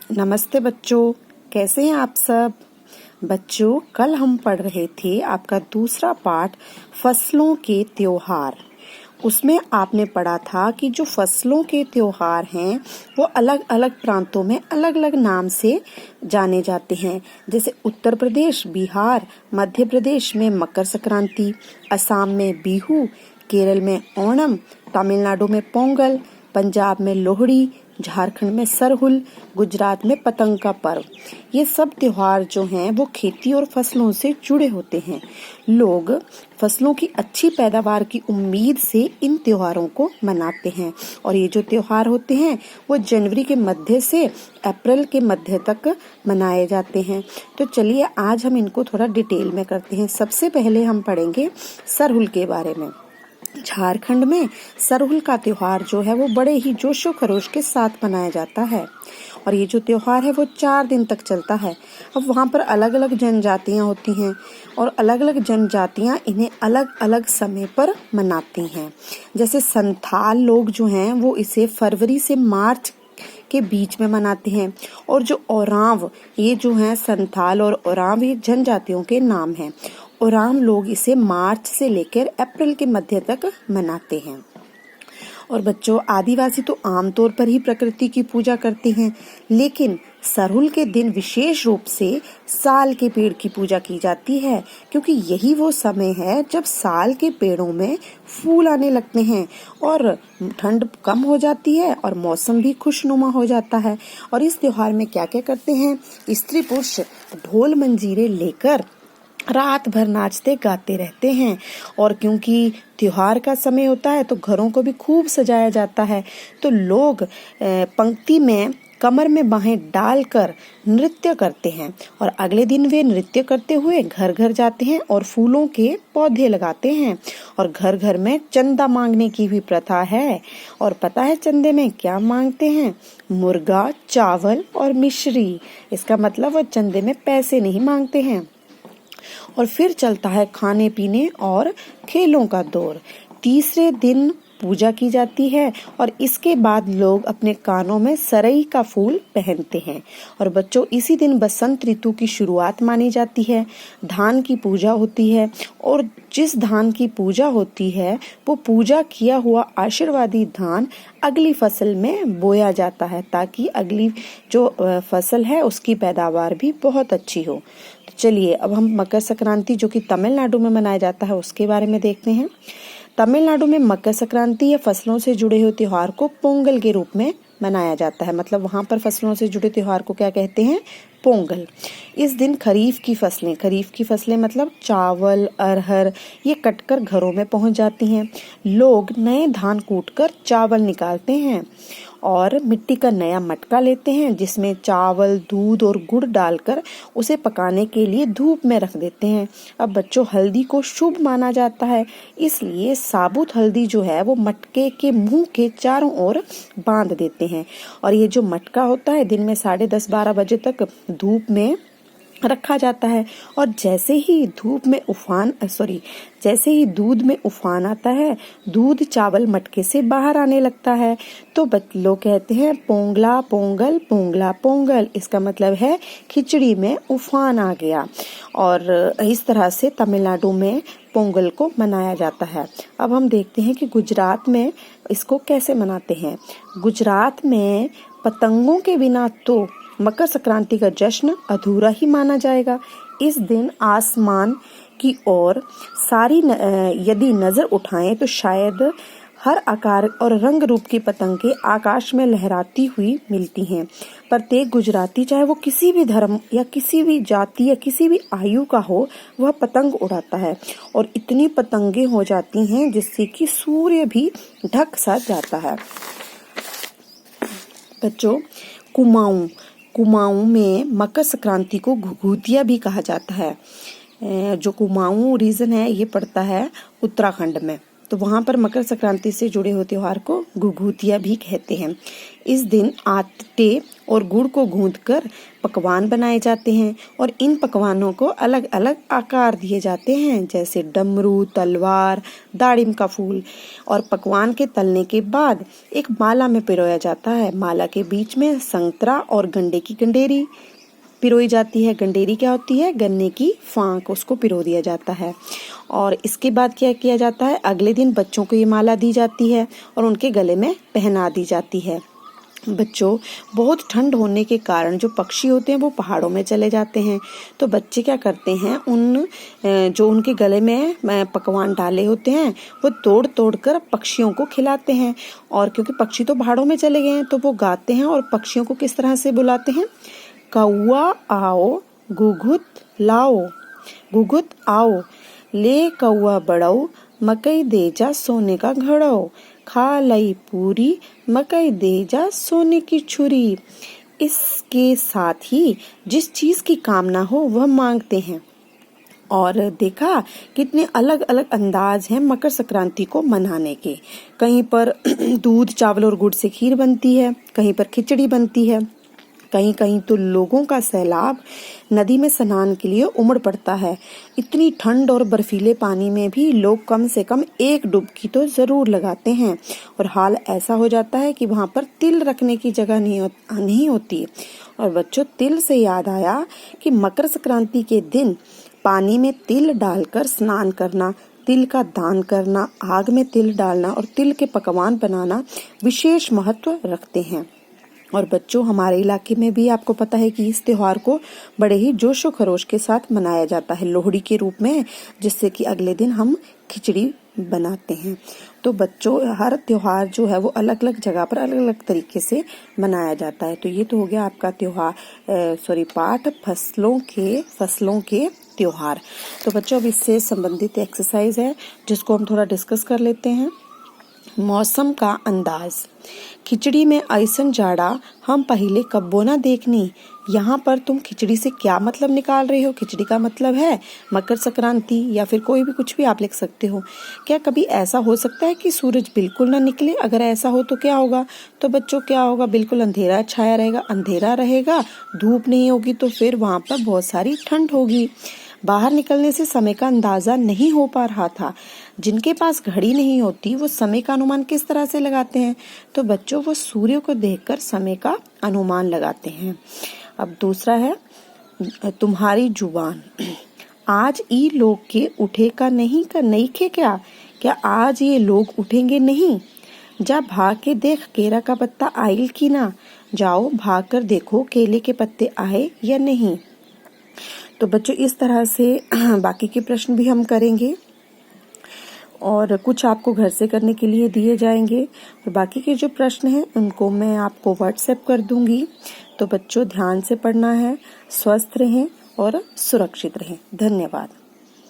नमस्ते बच्चों, कैसे हैं आप सब। बच्चों, कल हम पढ़ रहे थे आपका दूसरा पाठ फसलों के त्योहार। उसमें आपने पढ़ा था कि जो फसलों के त्योहार हैं वो अलग अलग प्रांतों में अलग अलग नाम से जाने जाते हैं। जैसे उत्तर प्रदेश, बिहार, मध्य प्रदेश में मकर संक्रांति, असम में बिहू, केरल में ओणम, तमिलनाडु में पोंगल, पंजाब में लोहड़ी, झारखंड में सरहुल, गुजरात में पतंग का पर्व। ये सब त्योहार जो हैं वो खेती और फसलों से जुड़े होते हैं। लोग फसलों की अच्छी पैदावार की उम्मीद से इन त्योहारों को मनाते हैं और ये जो त्योहार होते हैं वो जनवरी के मध्य से अप्रैल के मध्य तक मनाए जाते हैं। तो चलिए आज हम इनको थोड़ा डिटेल में करते हैं। सबसे पहले हम पढ़ेंगे सरहुल के बारे में। झारखंड में सरहुल का त्योहार जो है वो बड़े ही जोशो खरोश के साथ मनाया जाता है और ये जो त्योहार है वो 4 दिन तक चलता है। अब वहाँ पर अलग अलग जनजातियाँ होती हैं और अलग अलग जनजातियाँ इन्हें अलग अलग समय पर मनाती हैं। जैसे संथाल लोग जो हैं वो इसे फरवरी से मार्च के बीच में मनाते हैं और जो ओरांव, ये जो हैं संथाल और ओरांव, ये जनजातियों के नाम हैं। ओराम लोग इसे मार्च से लेकर अप्रैल के मध्य तक मनाते हैं। और बच्चों, आदिवासी तो आमतौर पर ही प्रकृति की पूजा करते हैं, लेकिन सरहुल के दिन विशेष रूप से साल के पेड़ की पूजा की जाती है, क्योंकि यही वो समय है जब साल के पेड़ों में फूल आने लगते हैं और ठंड कम हो जाती है और मौसम भी खुशनुमा हो जाता है। और इस त्योहार में क्या क्या करते हैं, स्त्री पुरुष ढोल मंजीरे लेकर रात भर नाचते गाते रहते हैं। और क्योंकि त्योहार का समय होता है तो घरों को भी खूब सजाया जाता है, तो लोग पंक्ति में कमर में बाहें डालकर नृत्य करते हैं और अगले दिन वे नृत्य करते हुए घर घर जाते हैं और फूलों के पौधे लगाते हैं। और घर घर में चंदा मांगने की भी प्रथा है। और पता है चंदे में क्या मांगते हैं? मुर्गा, चावल और मिश्री। इसका मतलब वो चंदे में पैसे नहीं मांगते हैं। और फिर चलता है खाने पीने और खेलों का दौर। तीसरे दिन पूजा की जाती है और इसके बाद लोग अपने कानों में सरई का फूल पहनते हैं। और बच्चों, इसी दिन बसंत ऋतु की शुरुआत मानी जाती है। धान की पूजा होती है और जिस धान की पूजा होती है वो पूजा किया हुआ आशीर्वादी धान अगली फसल में बोया जाता है, ताकि अगली जो फसल है उसकी पैदावार भी बहुत अच्छी हो। तो चलिए अब हम मकर संक्रांति, जो कि तमिलनाडु में मनाया जाता है, उसके बारे में देखते हैं। तमिलनाडु में मकर संक्रांति या फसलों से जुड़े हुए त्योहार को पोंगल के रूप में मनाया जाता है। मतलब वहाँ पर फसलों से जुड़े त्योहार को क्या कहते हैं? पोंगल। इस दिन खरीफ की फसलें मतलब चावल, अरहर, ये कटकर घरों में पहुँच जाती हैं। लोग नए धान कूटकर चावल निकालते हैं और मिट्टी का नया मटका लेते हैं, जिसमें चावल, दूध और गुड़ डालकर उसे पकाने के लिए धूप में रख देते हैं। अब बच्चों, हल्दी को शुभ माना जाता है, इसलिए साबुत हल्दी जो है वो मटके के मुंह के चारों ओर बांध देते हैं। और ये जो मटका होता है दिन में 10:30-12 बजे तक धूप में रखा जाता है और जैसे ही दूध में उफान आता है, दूध चावल मटके से बाहर आने लगता है, तो लोग कहते हैं पोंगला पोंगल, पोंगला पोंगल। इसका मतलब है खिचड़ी में उफान आ गया। और इस तरह से तमिलनाडु में पोंगल को मनाया जाता है। अब हम देखते हैं कि गुजरात में इसको कैसे मनाते हैं। गुजरात में पतंगों के बिना तो मकर संक्रांति का जश्न अधूरा ही माना जाएगा। इस दिन आसमान की ओर यदि नजर उठाएं तो शायद हर आकार और रंग रूप की पतंगें आकाश में लहराती हुई मिलती हैं। प्रत्येक गुजराती, चाहे वो किसी भी धर्म या किसी भी जाति या किसी भी आयु का हो, वह पतंग उड़ाता है और इतनी पतंगें हो जाती हैं जिससे कि सूर्य भी ढक सा जाता है। बच्चों, कुमाऊं में मकर संक्रांति को घुघुतिया भी कहा जाता है। जो कुमाऊं रीजन है ये पड़ता है उत्तराखंड में। तो वहाँ पर मकर संक्रांति से जुड़े हुए त्योहार को घुघुतिया भी कहते हैं। इस दिन आटे और गुड़ को गूंथकर पकवान बनाए जाते हैं और इन पकवानों को अलग अलग आकार दिए जाते हैं, जैसे डमरू, तलवार, दाड़िम का फूल। और पकवान के तलने के बाद एक माला में पिरोया जाता है। माला के बीच में संतरा और गंडे की गंडेरी पिरोई जाती है। गंडेरी क्या होती है? गन्ने की फांक, उसको पिरो दिया जाता है। और इसके बाद क्या किया जाता है? अगले दिन बच्चों को ये माला दी जाती है और उनके गले में पहना दी जाती है। बच्चों, बहुत ठंड होने के कारण जो पक्षी होते हैं वो पहाड़ों में चले जाते हैं। तो बच्चे क्या करते हैं, जो उनके गले में पकवान डाले होते हैं वो तोड़ तोड़ कर पक्षियों को खिलाते हैं। और क्योंकि पक्षी तो पहाड़ों में चले गए हैं तो वो गाते हैं और पक्षियों को किस तरह से बुलाते हैं? कौआ आओ घुघुत लाओ, घुघुत आओ ले कौआ बड़ऊ, मकई दे जा सोने का घड़ऊ, खा लई पूरी, मकई दे जा सोने की छुरी। इसके साथ ही जिस चीज की कामना हो वह मांगते हैं। और देखा कितने अलग अलग अंदाज हैं मकर संक्रांति को मनाने के। कहीं पर दूध, चावल और गुड़ से खीर बनती है, कहीं पर खिचड़ी बनती है, कहीं कहीं तो लोगों का सैलाब नदी में स्नान के लिए उमड़ पड़ता है। इतनी ठंड और बर्फीले पानी में भी लोग कम से कम एक डुबकी तो जरूर लगाते हैं। और हाल ऐसा हो जाता है कि वहां पर तिल रखने की जगह नहीं होती। और बच्चों, तिल से याद आया कि मकर संक्रांति के दिन पानी में तिल डालकर स्नान करना, तिल का दान करना, आग में तिल डालना और तिल के पकवान बनाना विशेष महत्व रखते हैं। और बच्चों, हमारे इलाके में भी आपको पता है कि इस त्योहार को बड़े ही जोशो खरोश के साथ मनाया जाता है लोहड़ी के रूप में, जिससे कि अगले दिन हम खिचड़ी बनाते हैं। तो बच्चों, हर त्योहार जो है वो अलग अलग जगह पर अलग अलग तरीके से मनाया जाता है। तो ये तो हो गया आपका पाठ फसलों के त्योहार। तो बच्चों, अब इससे संबंधित एक्सरसाइज है जिसको हम थोड़ा डिस्कस कर लेते हैं। मौसम का अंदाज। खिचड़ी में ऐसन जाड़ा हम पहले कब्बो ना देखनी। यहाँ पर तुम खिचड़ी से क्या मतलब निकाल रहे हो? खिचड़ी का मतलब है मकर संक्रांति, या फिर कोई भी कुछ भी आप लिख सकते हो। क्या कभी ऐसा हो सकता है कि सूरज बिल्कुल ना निकले? अगर ऐसा हो तो क्या होगा? तो बच्चों, क्या होगा? बिल्कुल अंधेरा छाया रहेगा। अंधेरा रहेगा, धूप नहीं होगी, तो फिर वहां पर बहुत सारी ठंड होगी। बाहर निकलने से समय का अंदाजा नहीं हो पा रहा था। जिनके पास घड़ी नहीं होती वो समय का अनुमान किस तरह से लगाते हैं? तो बच्चों, वो सूर्य को देखकर समय का अनुमान लगाते हैं। अब दूसरा है तुम्हारी जुबान। आज ई लोग के उठे का नहीं खे क्या आज ये लोग उठेंगे नहीं? जा भाग के देख केरा का पत्ता आयल की ना। जाओ भाग कर देखो केले के पत्ते आए या नहीं। तो बच्चों, इस तरह से बाकी के प्रश्न भी हम करेंगे और कुछ आपको घर से करने के लिए दिए जाएंगे। और बाकी के जो प्रश्न हैं उनको मैं आपको व्हाट्सएप कर दूंगी। तो बच्चों, ध्यान से पढ़ना है, स्वस्थ रहें और सुरक्षित रहें। धन्यवाद।